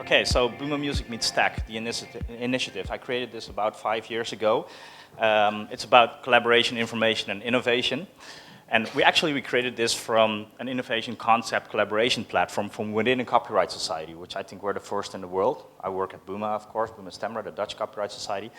Okay, so Buma Music Meets Tech, the initiative. I created this about 5 years ago. It's about collaboration, information, and innovation. And we created this from an innovation concept collaboration platform from within a copyright society, which I think we're the first in the world. I work at Buma, of course, Buma Stemra, the Dutch copyright society.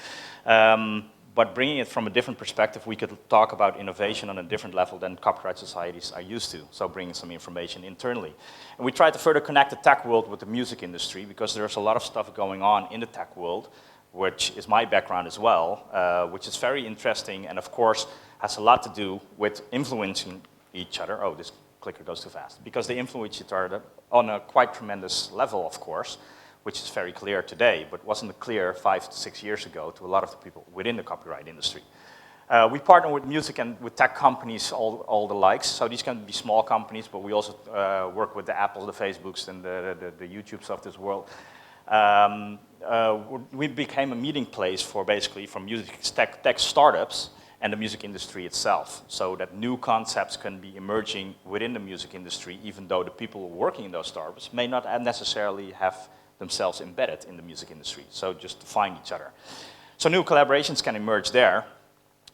But bringing it from a different perspective, we could talk about innovation on a different level than copyright societies are used to, so bringing some information internally. And we tried to further connect the tech world with the music industry, because there's a lot of stuff going on in the tech world, which is my background as well, which is very interesting and of course has a lot to do with influencing each other. Oh, this clicker goes too fast. Because they influence each other on a quite tremendous level, of course, which is very clear today, but wasn't clear 5 to 6 years ago to a lot of the people within the copyright industry. We partner with music and with tech companies, all the likes. So these can be small companies, but we also work with the Apples, the Facebooks, and the YouTubes of this world. We became a meeting place for basically from music tech startups and the music industry itself, so that new concepts can be emerging within the music industry, even though the people working in those startups may not necessarily have themselves embedded in the music industry, so just to find each other. So new collaborations can emerge there,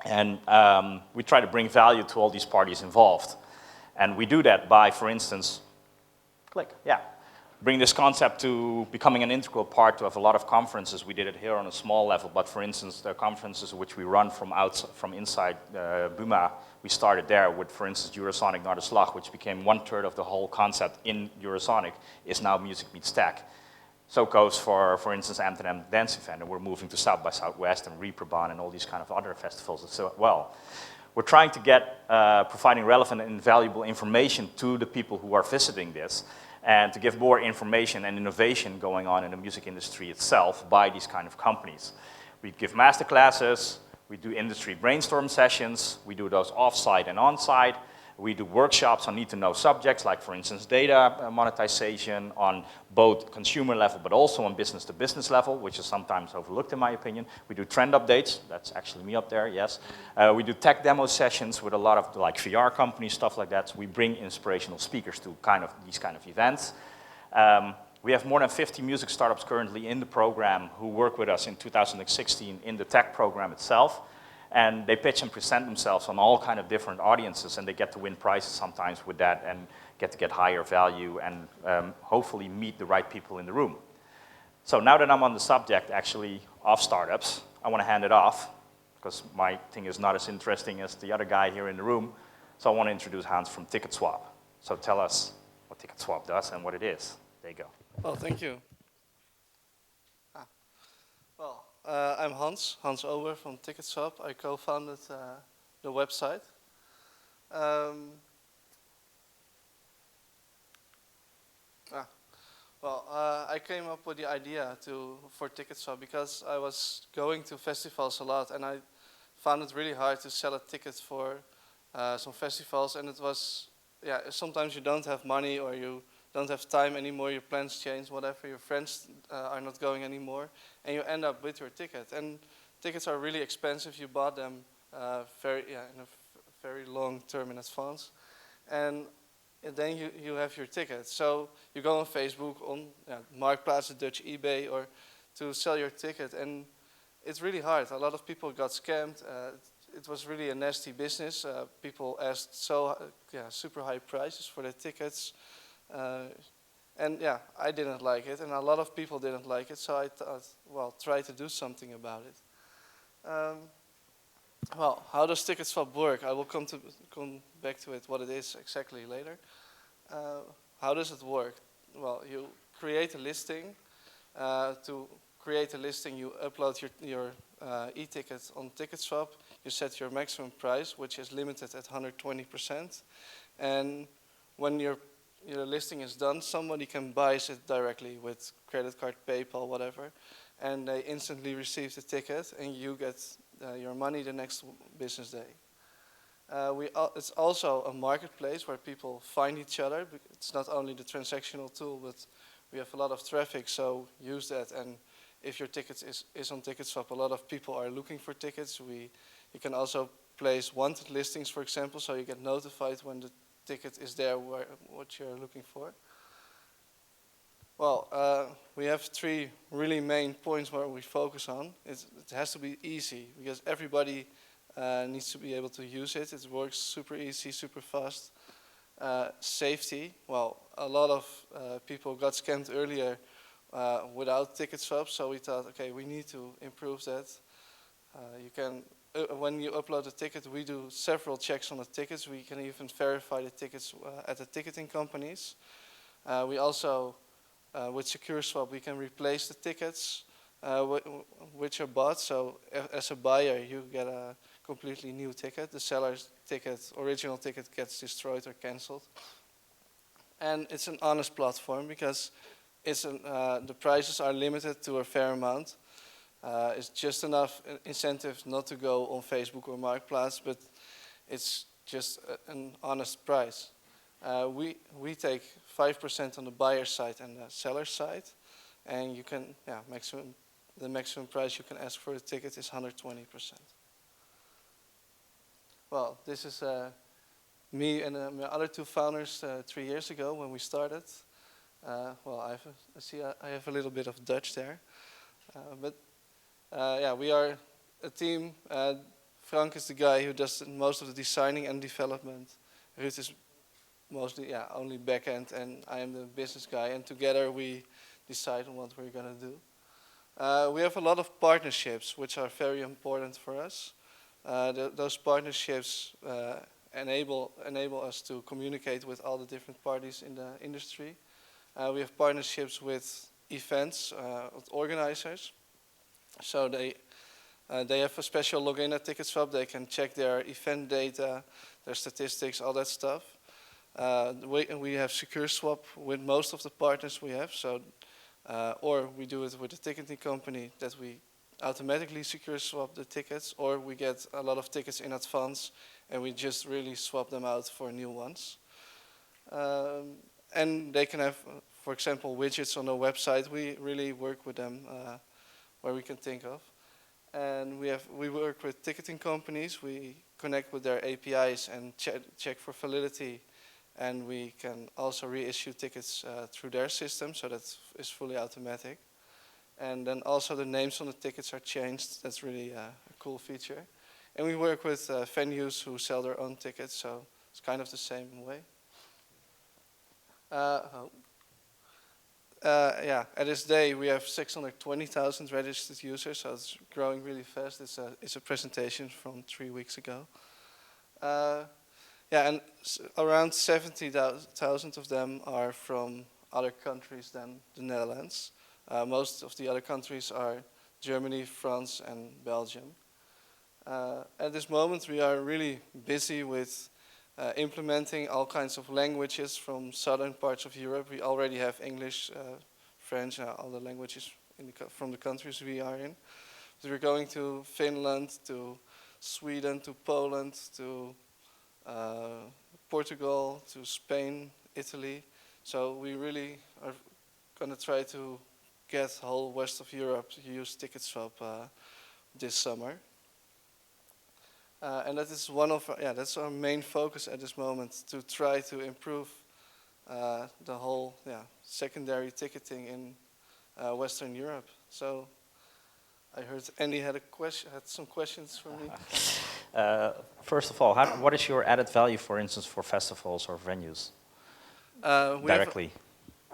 and we try to bring value to all these parties involved. And we do that by, for instance, bring this concept to becoming an integral part of a lot of conferences. We did it here on a small level, but for instance, the conferences which we run from inside Buma, we started there with, for instance, Eurosonic Noorderslag, which became 1/3 of the whole concept in Eurosonic, is now Music Meets Tech. So goes for instance, Amsterdam Dance Event, and we're moving to South by Southwest and Reeperbahn and all these kind of other festivals as well. We're trying to get providing relevant and valuable information to the people who are visiting this, and to give more information and innovation going on in the music industry itself by these kind of companies. We give master classes, we do industry brainstorm sessions, we do those off-site and on-site. We do workshops on need-to-know subjects, like for instance data monetization on both consumer level but also on business-to-business level, which is sometimes overlooked in my opinion. We do trend updates, that's actually me up there, yes. We do tech demo sessions with a lot of like VR companies, stuff like that. So we bring inspirational speakers to these kind of events. We have more than 50 music startups currently in the program who work with us in 2016 in the tech program itself. And they pitch and present themselves on all kind of different audiences, and they get to win prizes sometimes with that and get higher value and hopefully meet the right people in the room. So now that I'm on the subject actually of startups, I want to hand it off because my thing is not as interesting as the other guy here in the room. So I want to introduce Hans from TicketSwap. So tell us what TicketSwap does and what it is. There you go. Well, thank you. I'm Hans Ober from TicketSwap. I co-founded the website. I came up with the idea for TicketSwap because I was going to festivals a lot, and I found it really hard to sell a ticket for some festivals, and it was, sometimes you don't have money or you don't have time anymore, your plans change, whatever, your friends are not going anymore, and you end up with your ticket. And tickets are really expensive. You bought them in a very long term in advance. And then you have your ticket. So you go on Facebook, on Marktplaats, Dutch eBay, or to sell your ticket. And it's really hard. A lot of people got scammed. It was really a nasty business. People asked super high prices for their tickets. I didn't like it, and a lot of people didn't like it, so I thought, well, try to do something about it. How does TicketSwap work? I will come back to it, what it is exactly later. How does it work? Well, you create a listing. To create a listing, you upload your e-ticket on TicketSwap. You set your maximum price, which is limited at 120%. And when your listing is done, somebody can buy it directly with credit card, PayPal, whatever, and they instantly receive the ticket, and you get your money the next business day. It's also a marketplace where people find each other. It's not only the transactional tool, but we have a lot of traffic, so use that. And if your ticket is on TicketSwap, a lot of people are looking for tickets. You can also place wanted listings, for example, so you get notified when the ticket is there, what you're looking for. Well, we have three really main points where we focus on. It has to be easy because everybody needs to be able to use it. It works super easy, super fast. Safety. Well, a lot of people got scammed earlier without TicketSwap, so we thought, okay, we need to improve that. You can, when you upload a ticket, we do several checks on the tickets. We can even verify the tickets at the ticketing companies. We also, with SecureSwap, we can replace the tickets which are bought. So as a buyer, you get a completely new ticket. The seller's ticket, original ticket, gets destroyed or cancelled. And it's an honest platform because the prices are limited to a fair amount. It's just enough incentive not to go on Facebook or Marktplaats, but it's just an honest price. We take 5% on the buyer side and the seller side, and you can, the maximum price you can ask for a ticket is 120%. Well, this is me and my other two founders 3 years ago when we started. Well, I have a little bit of Dutch there, but we are a team. Frank is the guy who does most of the designing and development. Ruud is mostly only backend, and I am the business guy. And together we decide on what we're gonna do. We have a lot of partnerships, which are very important for us. Those partnerships enable us to communicate with all the different parties in the industry. We have partnerships with events, with organizers. So they have a special login at TicketSwap. They can check their event data, their statistics, all that stuff. We have SecureSwap with most of the partners we have. So, or we do it with the ticketing company that we automatically secure swap the tickets, or we get a lot of tickets in advance and we just really swap them out for new ones. And they can have, for example, widgets on the website. We really work with them where we can think of. And we work with ticketing companies. We connect with their APIs and check for validity. And we can also reissue tickets through their system, so that is fully automatic. And then also the names on the tickets are changed. That's really a cool feature. And we work with venues who sell their own tickets, so it's kind of the same way. At this day we have 620,000 registered users, so it's growing really fast. It's a presentation from 3 weeks ago. And around 70,000 of them are from other countries than the Netherlands. Most of the other countries are Germany, France, and Belgium. At this moment, we are really busy with implementing all kinds of languages from southern parts of Europe. We already have English, French, all the languages from the countries we are in. So we're going to Finland, to Sweden, to Poland, to Portugal, to Spain, Italy. So we really are going to try to get the whole west of Europe to use TicketSwap this summer. And that is that's our main focus at this moment, to try to improve the whole secondary ticketing in Western Europe. So I heard Andy had some questions for me. First of all, what is your added value, for instance, for festivals or venues directly?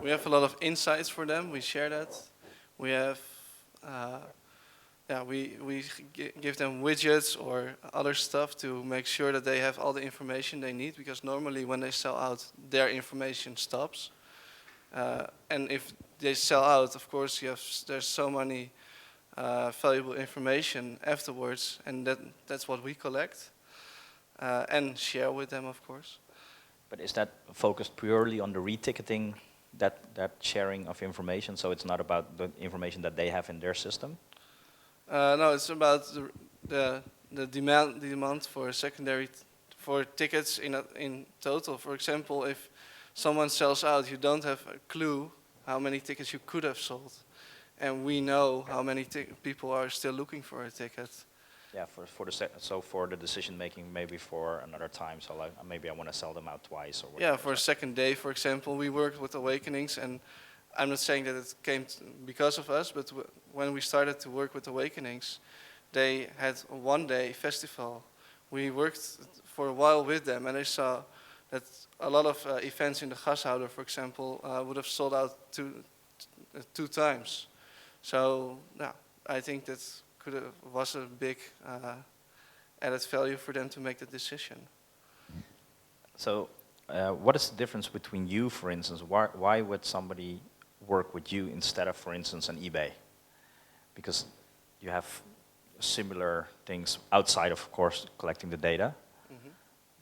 We have a lot of insights for them. We share that. We have, we give them widgets or other stuff to make sure that they have all the information they need, because normally when they sell out, their information stops. And if they sell out, of course, there's so many valuable information afterwards, and that's what we collect and share with them, of course. But is that focused purely on the reticketing, that sharing of information? So it's not about the information that they have in their system? No, it's about the demand for secondary for tickets in total. For example, if someone sells out, you don't have a clue how many tickets you could have sold, and we know how many people are still looking for a ticket. Yeah, for the decision making, maybe for another time. So like maybe I want to sell them out twice or whatever. Yeah, for a second day, for example, we worked with Awakenings, and I'm not saying that it came because of us, but when we started to work with Awakenings, they had a one-day festival. We worked for a while with them, and I saw that a lot of events in the Gashouder, for example, would have sold out two times. So, yeah, I think that was a big added value for them to make the decision. So, what is the difference between you, for instance? Why would somebody work with you instead of, for instance, an eBay? Because you have similar things outside, of course, collecting the data. Mm-hmm.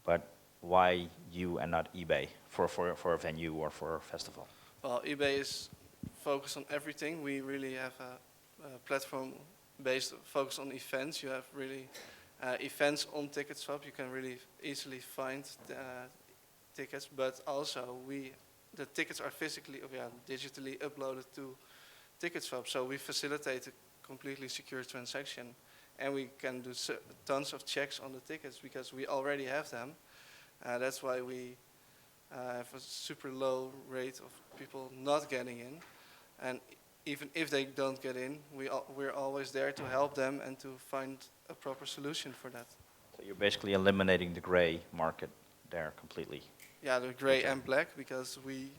But why you and not eBay for a venue or for a festival? Well, eBay is focused on everything. We really have a platform based focus on events. You have really events on TicketSwap. You can really easily find tickets, but also the tickets are digitally uploaded to TicketSwap. So we facilitate a completely secure transaction, and we can do tons of checks on the tickets because we already have them. That's why we have a super low rate of people not getting in, and even if they don't get in, we're always there to help them and to find a proper solution for that. So you're basically eliminating the gray market there completely. Yeah, the gray and black, because we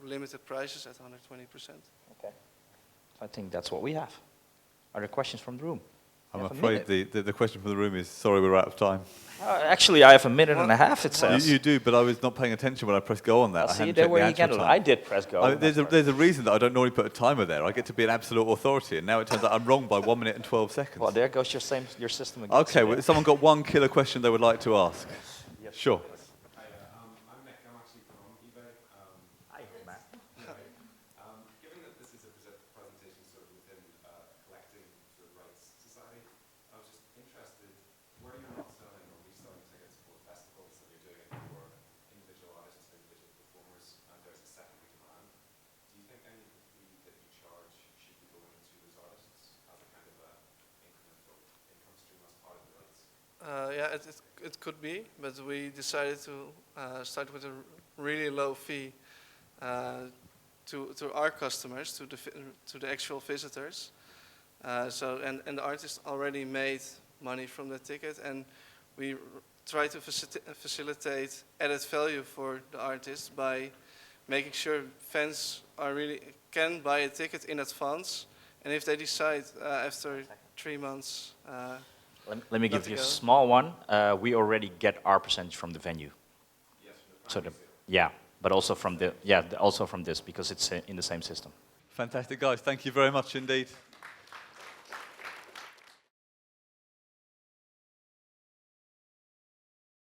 limited prices at 120%. Okay. I think that's what we have. Are there questions from the room? I'm afraid the question from the room is, sorry, we're out of time. Actually, I have a minute and a half, it says. You do, but I was not paying attention when I pressed go on that. I'll see you there where you can. I did press go. There's a reason that I don't normally put a timer there. I get to be an absolute authority, and now it turns out I'm wrong by 1 minute and 12 seconds. Well, there goes your system again. Okay, well, someone got one killer question they would like to ask? Yes. Sure. Hi, I'm Nick. I'm actually from eBay. Hi, Matt. Given that this is a presentation sort of within collecting sort of rights society, I was just interested, where you're not selling or reselling tickets for festivals that you're doing it for individual artists or individual performers, and there's a secondary demand, do you think any of the fee that you charge should be going to those artists as a kind of a incremental income stream as part of the rights? Yeah, it could be, but we decided to start with a really low fee to our customers, to the actual visitors. And the artist already made money from the ticket, and we try to facilitate added value for the artist by making sure fans can buy a ticket in advance, and if they decide after 3 months. Let me give you a small one. We already get our percentage from the venue. Yes, So but also from also from this, because it's in the same system. Fantastic, guys. Thank you very much indeed.